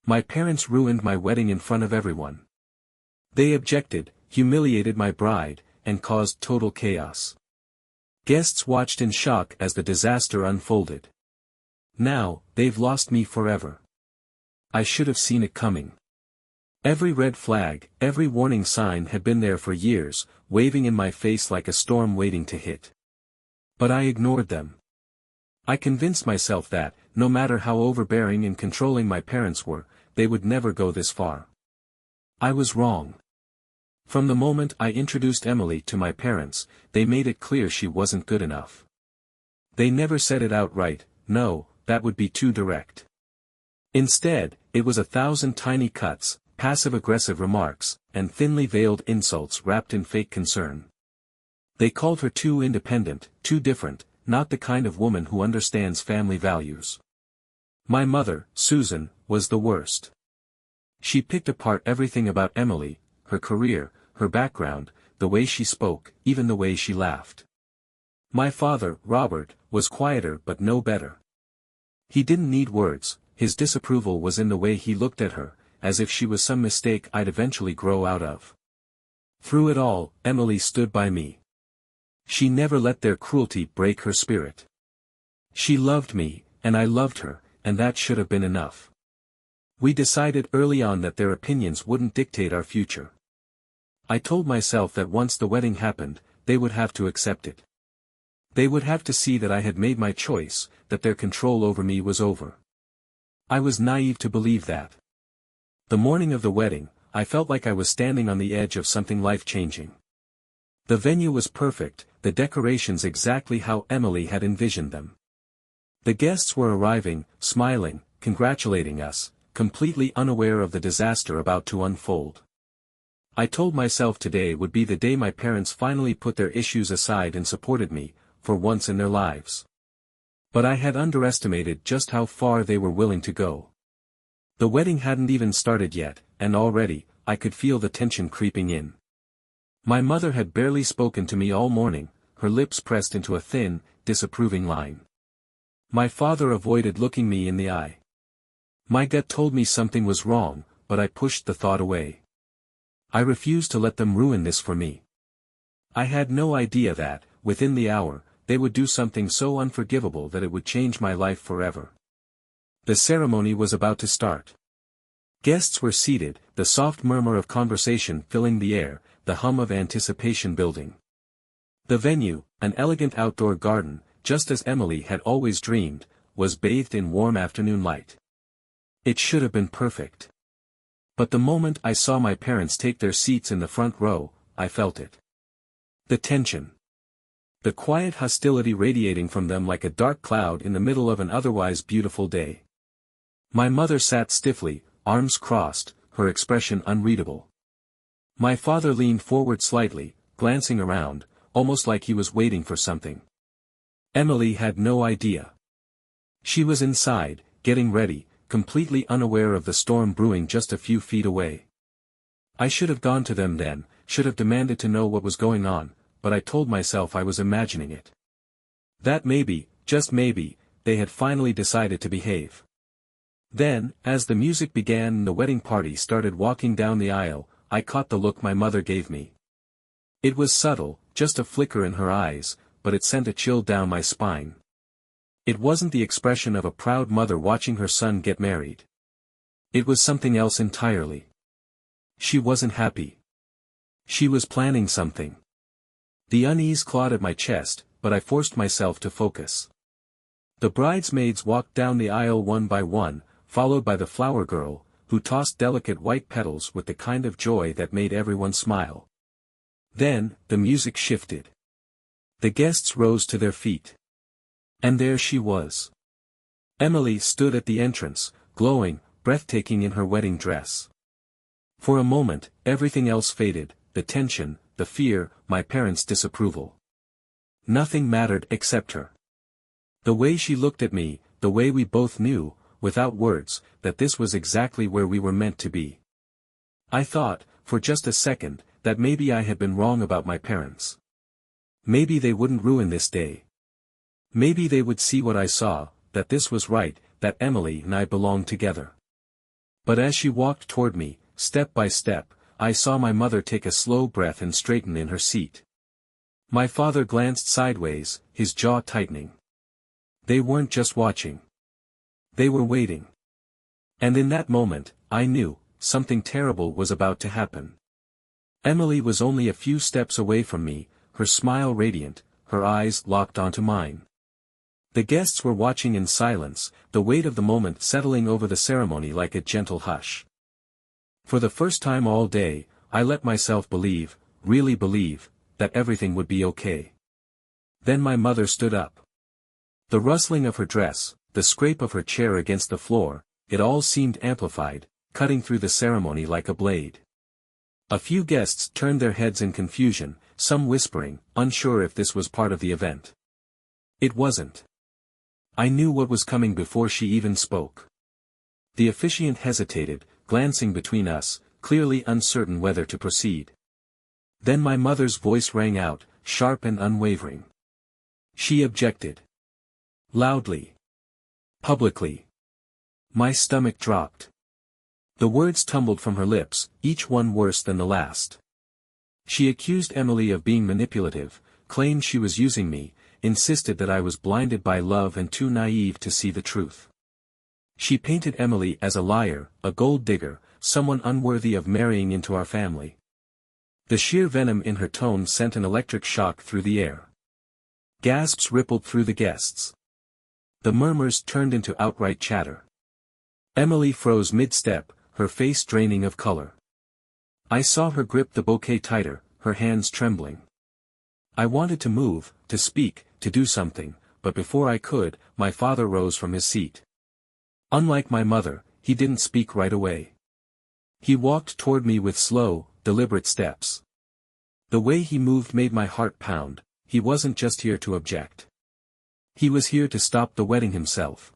My parents ruined my wedding in front of everyone. They objected, humiliated my bride, and caused total chaos. Guests watched in shock as the disaster unfolded. Now, they've lost me forever. I should have seen it coming. Every red flag, every warning sign had been there for years, waving in my face like a storm waiting to hit. But I ignored them. I convinced myself that, no matter how overbearing and controlling my parents were, they would never go this far. I was wrong. From the moment I introduced Emily to my parents, they made it clear she wasn't good enough. They never said it outright, no, that would be too direct. Instead, it was 1,000 tiny cuts, passive-aggressive remarks, and thinly veiled insults wrapped in fake concern. They called her too independent, too different, not the kind of woman who understands family values. My mother, Susan, was the worst. She picked apart everything about Emily, her career, her background, the way she spoke, even the way she laughed. My father, Robert, was quieter but no better. He didn't need words, his disapproval was in the way he looked at her, as if she was some mistake I'd eventually grow out of. Through it all, Emily stood by me. She never let their cruelty break her spirit. She loved me, and I loved her, and that should have been enough. We decided early on that their opinions wouldn't dictate our future. I told myself that once the wedding happened, they would have to accept it. They would have to see that I had made my choice, that their control over me was over. I was naive to believe that. The morning of the wedding, I felt like I was standing on the edge of something life-changing. The venue was perfect, the decorations exactly how Emily had envisioned them. The guests were arriving, smiling, congratulating us, completely unaware of the disaster about to unfold. I told myself today would be the day my parents finally put their issues aside and supported me, for once in their lives. But I had underestimated just how far they were willing to go. The wedding hadn't even started yet, and already, I could feel the tension creeping in. My mother had barely spoken to me all morning, her lips pressed into a thin, disapproving line. My father avoided looking me in the eye. My gut told me something was wrong, but I pushed the thought away. I refused to let them ruin this for me. I had no idea that, within the hour, they would do something so unforgivable that it would change my life forever. The ceremony was about to start. Guests were seated, the soft murmur of conversation filling the air, the hum of anticipation building. The venue, an elegant outdoor garden, just as Emily had always dreamed, was bathed in warm afternoon light. It should have been perfect. But the moment I saw my parents take their seats in the front row, I felt it. The tension. The quiet hostility radiating from them like a dark cloud in the middle of an otherwise beautiful day. My mother sat stiffly, arms crossed, her expression unreadable. My father leaned forward slightly, glancing around, almost like he was waiting for something. Emily had no idea. She was inside, getting ready, completely unaware of the storm brewing just a few feet away. I should have gone to them then, should have demanded to know what was going on, but I told myself I was imagining it. That maybe, just maybe, they had finally decided to behave. Then, as the music began and the wedding party started walking down the aisle, I caught the look my mother gave me. It was subtle, just a flicker in her eyes, but it sent a chill down my spine. It wasn't the expression of a proud mother watching her son get married. It was something else entirely. She wasn't happy. She was planning something. The unease clawed at my chest, but I forced myself to focus. The bridesmaids walked down the aisle one by one, followed by the flower girl, who tossed delicate white petals with the kind of joy that made everyone smile. Then, the music shifted. The guests rose to their feet. And there she was. Emily stood at the entrance, glowing, breathtaking in her wedding dress. For a moment, everything else faded, the tension, the fear, my parents' disapproval. Nothing mattered except her. The way she looked at me, the way we both knew, without words, that this was exactly where we were meant to be. I thought, for just a second, that maybe I had been wrong about my parents. Maybe they wouldn't ruin this day. Maybe they would see what I saw, that this was right, that Emily and I belonged together. But as she walked toward me, step by step, I saw my mother take a slow breath and straighten in her seat. My father glanced sideways, his jaw tightening. They weren't just watching. They were waiting. And in that moment, I knew, something terrible was about to happen. Emily was only a few steps away from me, her smile radiant, her eyes locked onto mine. The guests were watching in silence, the weight of the moment settling over the ceremony like a gentle hush. For the first time all day, I let myself believe, really believe, that everything would be okay. Then my mother stood up. The rustling of her dress, the scrape of her chair against the floor, it all seemed amplified, cutting through the ceremony like a blade. A few guests turned their heads in confusion, some whispering, unsure if this was part of the event. It wasn't. I knew what was coming before she even spoke. The officiant hesitated, glancing between us, clearly uncertain whether to proceed. Then my mother's voice rang out, sharp and unwavering. She objected. Loudly. Publicly. My stomach dropped. The words tumbled from her lips, each one worse than the last. She accused Emily of being manipulative, claimed she was using me, insisted that I was blinded by love and too naive to see the truth. She painted Emily as a liar, a gold digger, someone unworthy of marrying into our family. The sheer venom in her tone sent an electric shock through the air. Gasps rippled through the guests. The murmurs turned into outright chatter. Emily froze mid-step, her face draining of color. I saw her grip the bouquet tighter, her hands trembling. I wanted to move, to speak, to do something, but before I could, my father rose from his seat. Unlike my mother, he didn't speak right away. He walked toward me with slow, deliberate steps. The way he moved made my heart pound. He wasn't just here to object. He was here to stop the wedding himself.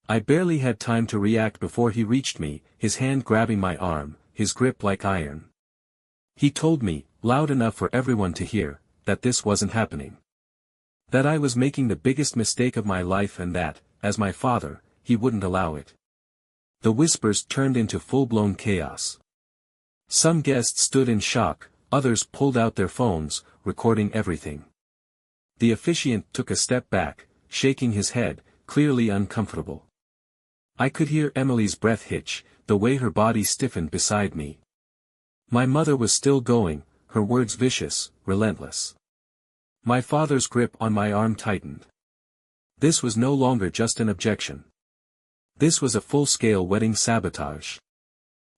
I barely had time to react before he reached me, his hand grabbing my arm, his grip like iron. He told me, loud enough for everyone to hear, that this wasn't happening. That I was making the biggest mistake of my life and that, as my father, he wouldn't allow it. The whispers turned into full-blown chaos. Some guests stood in shock, others pulled out their phones, recording everything. The officiant took a step back, shaking his head, clearly uncomfortable. I could hear Emily's breath hitch, the way her body stiffened beside me. My mother was still going, her words vicious, relentless. My father's grip on my arm tightened. This was no longer just an objection. This was a full-scale wedding sabotage.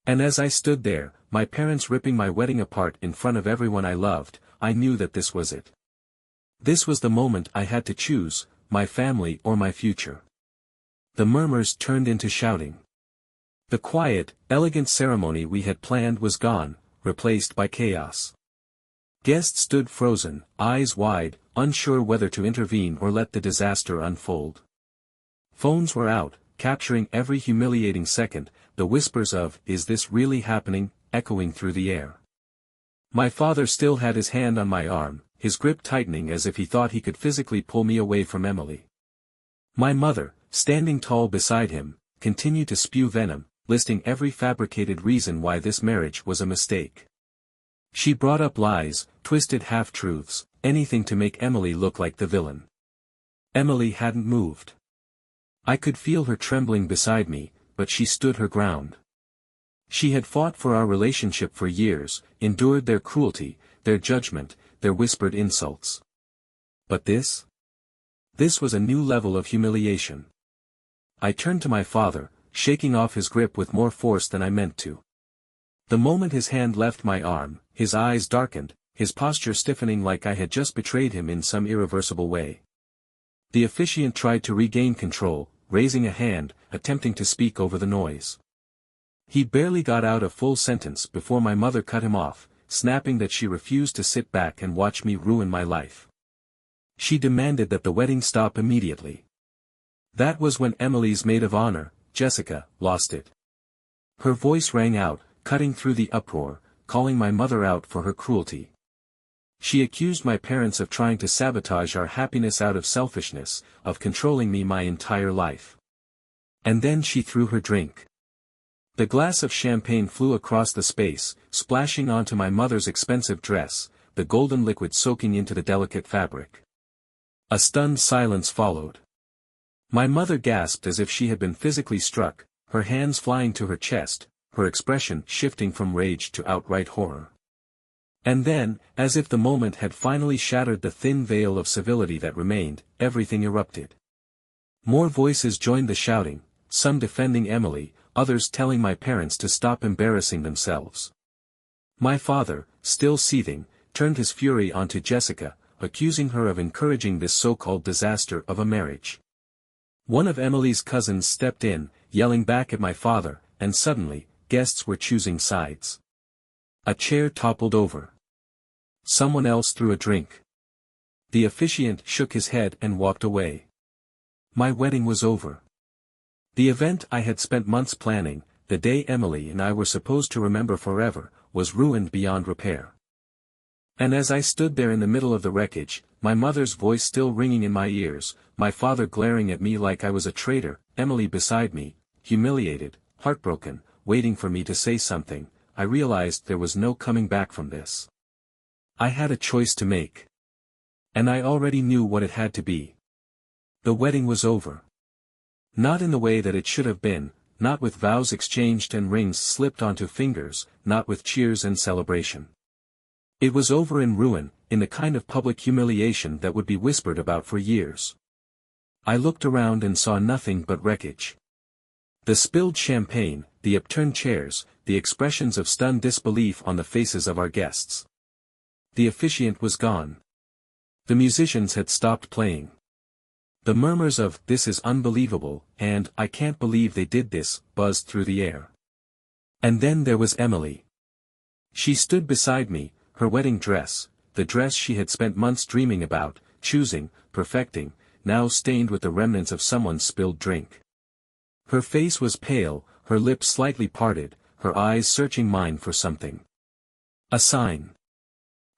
And as I stood there, my parents ripping my wedding apart in front of everyone I loved, I knew that this was it. This was the moment I had to choose, my family or my future. The murmurs turned into shouting. The quiet, elegant ceremony we had planned was gone, replaced by chaos. Guests stood frozen, eyes wide, unsure whether to intervene or let the disaster unfold. Phones were out, capturing every humiliating second, the whispers of, "Is this really happening?" echoing through the air. My father still had his hand on my arm, his grip tightening as if he thought he could physically pull me away from Emily. My mother, standing tall beside him, continued to spew venom, listing every fabricated reason why this marriage was a mistake. She brought up lies, twisted half-truths, anything to make Emily look like the villain. Emily hadn't moved. I could feel her trembling beside me, but she stood her ground. She had fought for our relationship for years, endured their cruelty, their judgment, their whispered insults. But this? This was a new level of humiliation. I turned to my father, shaking off his grip with more force than I meant to. The moment his hand left my arm, his eyes darkened, his posture stiffening like I had just betrayed him in some irreversible way. The officiant tried to regain control, raising a hand, attempting to speak over the noise. He barely got out a full sentence before my mother cut him off, snapping that she refused to sit back and watch me ruin my life. She demanded that the wedding stop immediately. That was when Emily's maid of honor, Jessica, lost it. Her voice rang out, cutting through the uproar, calling my mother out for her cruelty. She accused my parents of trying to sabotage our happiness out of selfishness, of controlling me my entire life. And then she threw her drink. The glass of champagne flew across the space, splashing onto my mother's expensive dress, the golden liquid soaking into the delicate fabric. A stunned silence followed. My mother gasped as if she had been physically struck, her hands flying to her chest, her expression shifting from rage to outright horror. And then, as if the moment had finally shattered the thin veil of civility that remained, everything erupted. More voices joined the shouting, some defending Emily, others telling my parents to stop embarrassing themselves. My father, still seething, turned his fury onto Jessica, accusing her of encouraging this so-called disaster of a marriage. One of Emily's cousins stepped in, yelling back at my father, and suddenly, guests were choosing sides. A chair toppled over. Someone else threw a drink. The officiant shook his head and walked away. My wedding was over. The event I had spent months planning, the day Emily and I were supposed to remember forever, was ruined beyond repair. And as I stood there in the middle of the wreckage, my mother's voice still ringing in my ears, my father glaring at me like I was a traitor, Emily beside me, humiliated, heartbroken, waiting for me to say something, I realized there was no coming back from this. I had a choice to make. And I already knew what it had to be. The wedding was over. Not in the way that it should have been, not with vows exchanged and rings slipped onto fingers, not with cheers and celebration. It was over in ruin, in the kind of public humiliation that would be whispered about for years. I looked around and saw nothing but wreckage. The spilled champagne, the upturned chairs, the expressions of stunned disbelief on the faces of our guests. The officiant was gone. The musicians had stopped playing. The murmurs of, "This is unbelievable," and, "I can't believe they did this," buzzed through the air. And then there was Emily. She stood beside me, her wedding dress, the dress she had spent months dreaming about, choosing, perfecting, now stained with the remnants of someone's spilled drink. Her face was pale, her lips slightly parted, her eyes searching mine for something. A sign.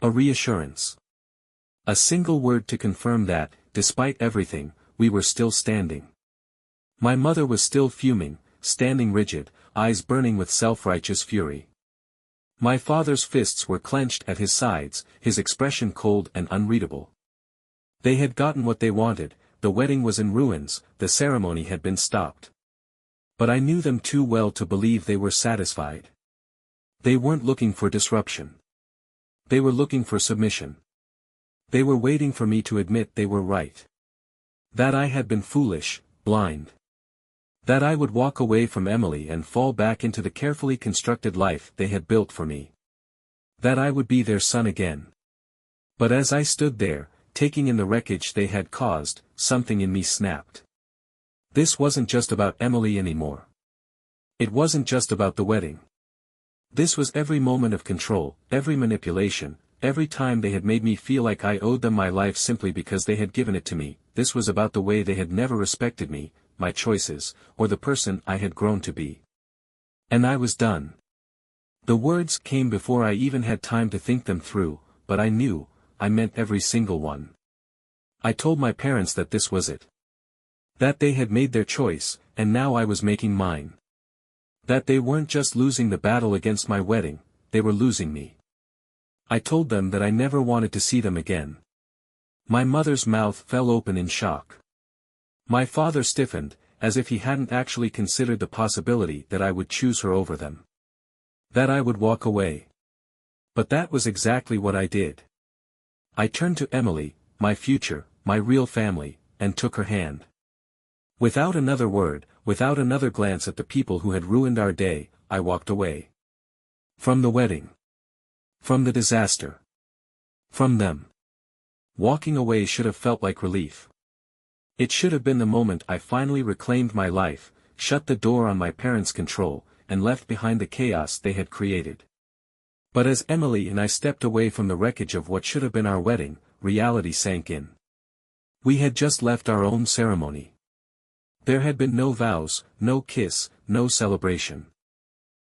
A reassurance. A single word to confirm that, despite everything, we were still standing. My mother was still fuming, standing rigid, eyes burning with self-righteous fury. My father's fists were clenched at his sides, his expression cold and unreadable. They had gotten what they wanted, the wedding was in ruins, the ceremony had been stopped. But I knew them too well to believe they were satisfied. They weren't looking for disruption. They were looking for submission. They were waiting for me to admit they were right. That I had been foolish, blind. That I would walk away from Emily and fall back into the carefully constructed life they had built for me. That I would be their son again. But as I stood there, taking in the wreckage they had caused, something in me snapped. This wasn't just about Emily anymore. It wasn't just about the wedding. This was every moment of control, every manipulation, every time they had made me feel like I owed them my life simply because they had given it to me. This was about the way they had never respected me, my choices, or the person I had grown to be. And I was done. The words came before I even had time to think them through, but I knew, I meant every single one. I told my parents that this was it. That they had made their choice, and now I was making mine. That they weren't just losing the battle against my wedding, they were losing me. I told them that I never wanted to see them again. My mother's mouth fell open in shock. My father stiffened, as if he hadn't actually considered the possibility that I would choose her over them. That I would walk away. But that was exactly what I did. I turned to Emily, my future, my real family, and took her hand. Without another word, without another glance at the people who had ruined our day, I walked away. From the wedding. From the disaster. From them. Walking away should have felt like relief. It should have been the moment I finally reclaimed my life, shut the door on my parents' control, and left behind the chaos they had created. But as Emily and I stepped away from the wreckage of what should have been our wedding, reality sank in. We had just left our own ceremony. There had been no vows, no kiss, no celebration.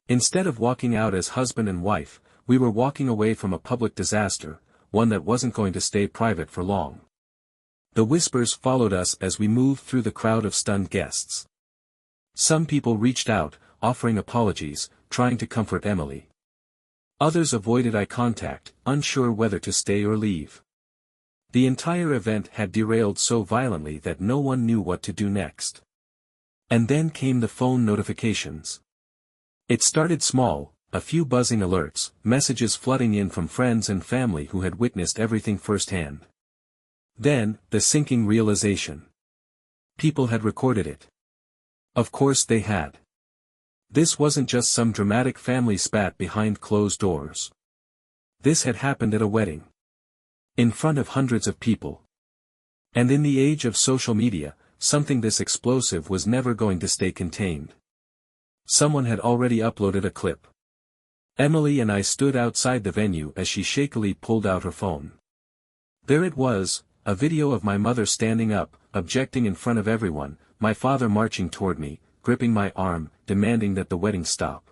Instead of walking out as husband and wife, we were walking away from a public disaster, one that wasn't going to stay private for long. The whispers followed us as we moved through the crowd of stunned guests. Some people reached out, offering apologies, trying to comfort Emily. Others avoided eye contact, unsure whether to stay or leave. The entire event had derailed so violently that no one knew what to do next. And then came the phone notifications. It started small, a few buzzing alerts, messages flooding in from friends and family who had witnessed everything firsthand. Then, the sinking realization. People had recorded it. Of course they had. This wasn't just some dramatic family spat behind closed doors. This had happened at a wedding. In front of hundreds of people. And in the age of social media, something this explosive was never going to stay contained. Someone had already uploaded a clip. Emily and I stood outside the venue as she shakily pulled out her phone. There it was, a video of my mother standing up, objecting in front of everyone, my father marching toward me, gripping my arm, demanding that the wedding stop.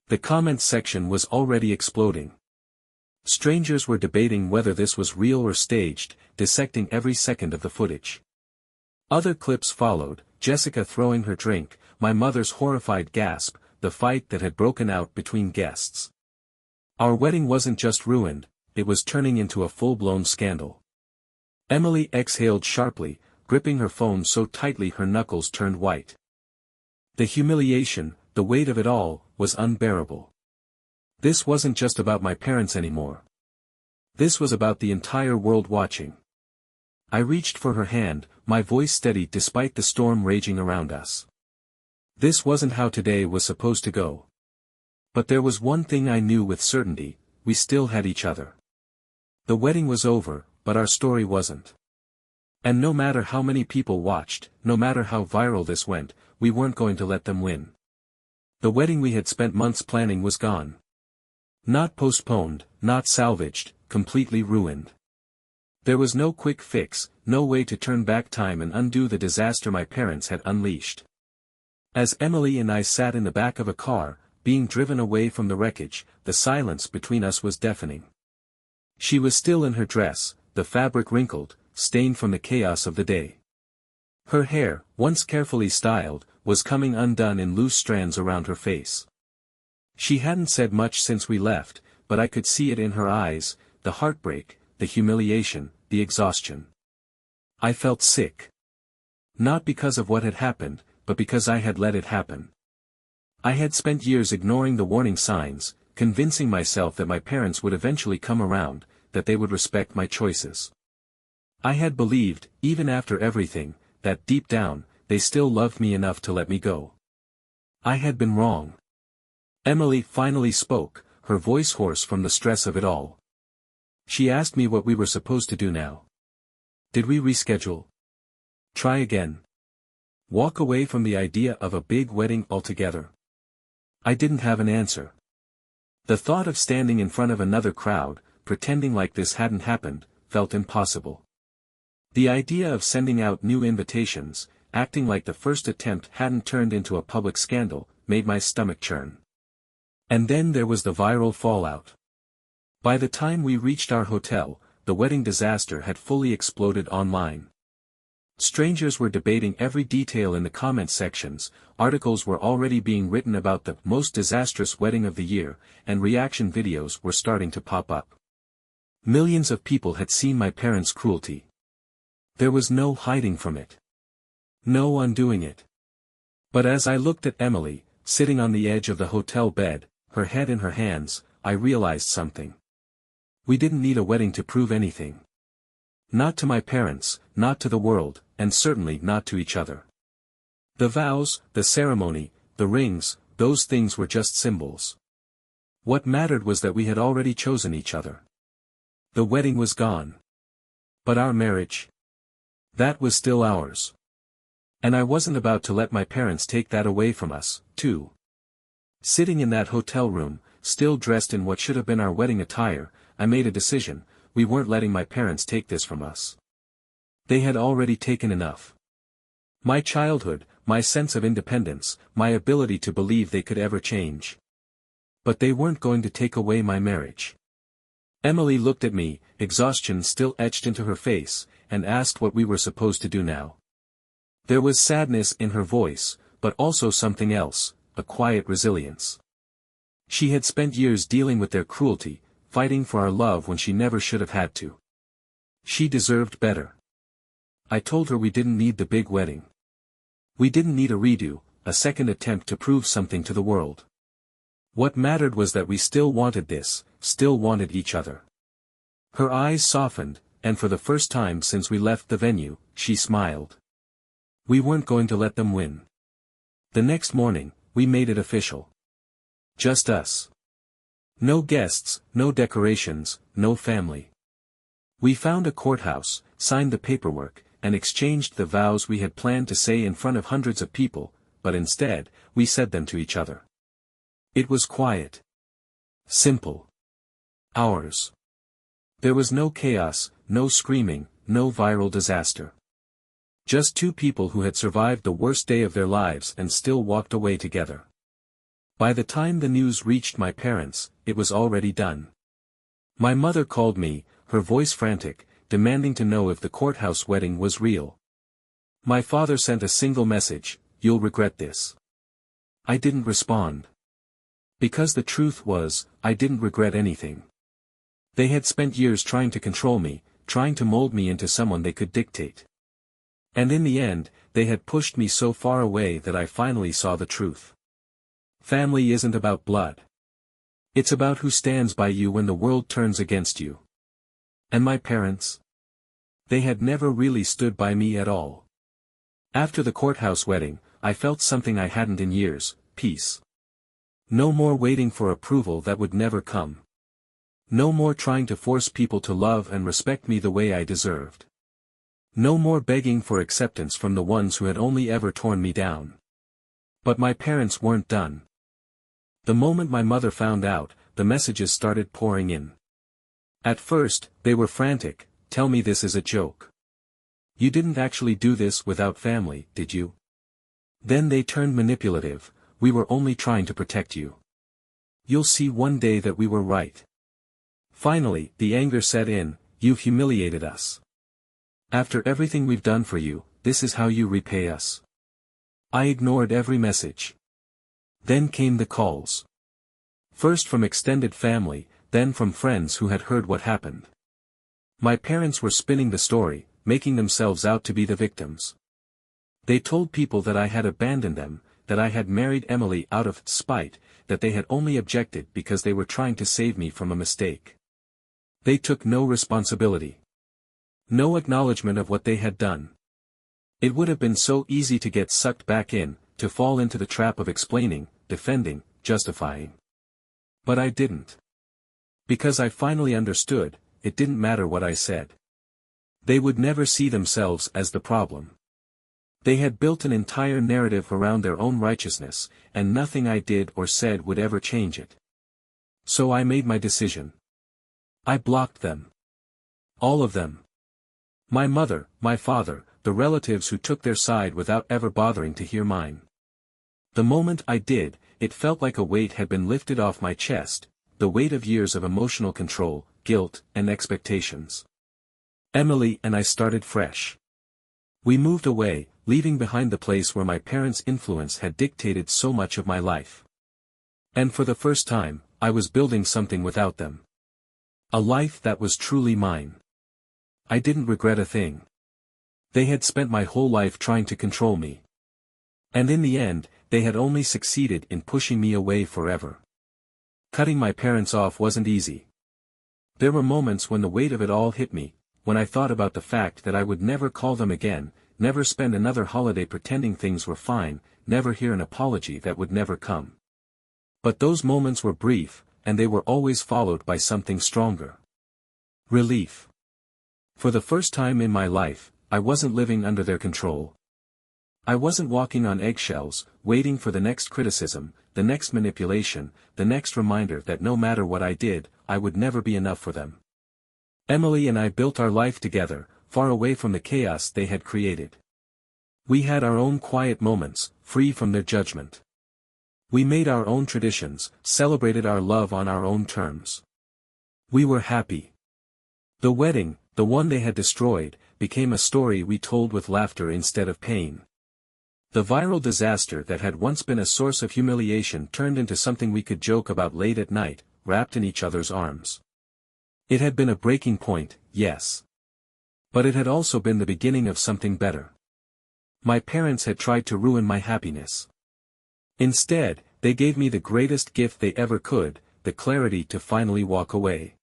The comments section was already exploding. Strangers were debating whether this was real or staged, dissecting every second of the footage. Other clips followed, Jessica throwing her drink, my mother's horrified gasp, the fight that had broken out between guests. Our wedding wasn't just ruined, it was turning into a full-blown scandal. Emily exhaled sharply, gripping her phone so tightly her knuckles turned white. The humiliation, the weight of it all, was unbearable. This wasn't just about my parents anymore. This was about the entire world watching. I reached for her hand, my voice steady despite the storm raging around us. This wasn't how today was supposed to go. But there was one thing I knew with certainty, we still had each other. The wedding was over, but our story wasn't. And no matter how many people watched, no matter how viral this went, we weren't going to let them win. The wedding we had spent months planning was gone. Not postponed, not salvaged, completely ruined. There was no quick fix, no way to turn back time and undo the disaster my parents had unleashed. As Emily and I sat in the back of a car, being driven away from the wreckage, the silence between us was deafening. She was still in her dress, the fabric wrinkled, stained from the chaos of the day. Her hair, once carefully styled, was coming undone in loose strands around her face. She hadn't said much since we left, but I could see it in her eyes, the heartbreak, the humiliation, the exhaustion. I felt sick. Not because of what had happened, but because I had let it happen. I had spent years ignoring the warning signs, convincing myself that my parents would eventually come around, that they would respect my choices. I had believed, even after everything, that deep down, they still loved me enough to let me go. I had been wrong. Emily finally spoke, her voice hoarse from the stress of it all. She asked me what we were supposed to do now. Did we reschedule? Try again? Walk away from the idea of a big wedding altogether? I didn't have an answer. The thought of standing in front of another crowd, pretending like this hadn't happened, felt impossible. The idea of sending out new invitations, acting like the first attempt hadn't turned into a public scandal, made my stomach churn. And then there was the viral fallout. By the time we reached our hotel, the wedding disaster had fully exploded online. Strangers were debating every detail in the comment sections, articles were already being written about the most disastrous wedding of the year, and reaction videos were starting to pop up. Millions of people had seen my parents' cruelty. There was no hiding from it. No undoing it. But as I looked at Emily, sitting on the edge of the hotel bed, her head in her hands, I realized something. We didn't need a wedding to prove anything. Not to my parents, not to the world, and certainly not to each other. The vows, the ceremony, the rings, those things were just symbols. What mattered was that we had already chosen each other. The wedding was gone. But our marriage? That was still ours. And I wasn't about to let my parents take that away from us, too. Sitting in that hotel room, still dressed in what should have been our wedding attire, I made a decision, we weren't letting my parents take this from us. They had already taken enough. My childhood, my sense of independence, my ability to believe they could ever change. But they weren't going to take away my marriage. Emily looked at me, exhaustion still etched into her face, and asked what we were supposed to do now. There was sadness in her voice, but also something else, a quiet resilience. She had spent years dealing with their cruelty, fighting for our love when she never should have had to. She deserved better. I told her we didn't need the big wedding. We didn't need a redo, a second attempt to prove something to the world. What mattered was that we still wanted this, still wanted each other. Her eyes softened, and for the first time since we left the venue, she smiled. We weren't going to let them win. The next morning, we made it official. Just us. No guests, no decorations, no family. We found a courthouse, signed the paperwork, and exchanged the vows we had planned to say in front of hundreds of people, but instead, we said them to each other. It was quiet. Simple. Ours. There was no chaos, no screaming, no viral disaster. Just two people who had survived the worst day of their lives and still walked away together. By the time the news reached my parents, it was already done. My mother called me, her voice frantic, demanding to know if the courthouse wedding was real. My father sent a single message, "You'll regret this." I didn't respond. Because the truth was, I didn't regret anything. They had spent years trying to control me, trying to mold me into someone they could dictate. And in the end, they had pushed me so far away that I finally saw the truth. Family isn't about blood. It's about who stands by you when the world turns against you. And my parents? They had never really stood by me at all. After the courthouse wedding, I felt something I hadn't in years: peace. No more waiting for approval that would never come. No more trying to force people to love and respect me the way I deserved. No more begging for acceptance from the ones who had only ever torn me down. But my parents weren't done. The moment my mother found out, the messages started pouring in. At first, they were frantic: "Tell me this is a joke. You didn't actually do this without family, did you?" Then they turned manipulative: "We were only trying to protect you. You'll see one day that we were right." Finally, the anger set in: "You've humiliated us. After everything we've done for you, this is how you repay us." I ignored every message. Then came the calls. First from extended family, then from friends who had heard what happened. My parents were spinning the story, making themselves out to be the victims. They told people that I had abandoned them, that I had married Emily out of spite, that they had only objected because they were trying to save me from a mistake. They took no responsibility. No acknowledgement of what they had done. It would have been so easy to get sucked back in, to fall into the trap of explaining, defending, justifying. But I didn't. Because I finally understood, it didn't matter what I said. They would never see themselves as the problem. They had built an entire narrative around their own righteousness, and nothing I did or said would ever change it. So I made my decision. I blocked them. All of them. My mother, my father, the relatives who took their side without ever bothering to hear mine. The moment I did, it felt like a weight had been lifted off my chest, the weight of years of emotional control, guilt, and expectations. Emily and I started fresh. We moved away, leaving behind the place where my parents' influence had dictated so much of my life. And for the first time, I was building something without them. A life that was truly mine. I didn't regret a thing. They had spent my whole life trying to control me. And in the end, they had only succeeded in pushing me away forever. Cutting my parents off wasn't easy. There were moments when the weight of it all hit me, when I thought about the fact that I would never call them again, never spend another holiday pretending things were fine, never hear an apology that would never come. But those moments were brief, and they were always followed by something stronger. Relief. For the first time in my life, I wasn't living under their control. I wasn't walking on eggshells, waiting for the next criticism, the next manipulation, the next reminder that no matter what I did, I would never be enough for them. Emily and I built our life together, far away from the chaos they had created. We had our own quiet moments, free from their judgment. We made our own traditions, celebrated our love on our own terms. We were happy. The wedding, the one they had destroyed, became a story we told with laughter instead of pain. The viral disaster that had once been a source of humiliation turned into something we could joke about late at night, wrapped in each other's arms. It had been a breaking point, yes. But it had also been the beginning of something better. My parents had tried to ruin my happiness. Instead, they gave me the greatest gift they ever could, the clarity to finally walk away.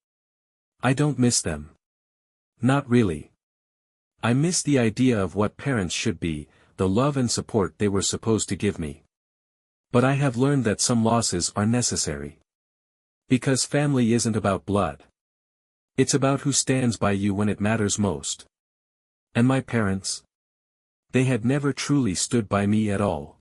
I don't miss them. Not really. I miss the idea of what parents should be, the love and support they were supposed to give me. But I have learned that some losses are necessary. Because family isn't about blood. It's about who stands by you when it matters most. And my parents? They had never truly stood by me at all.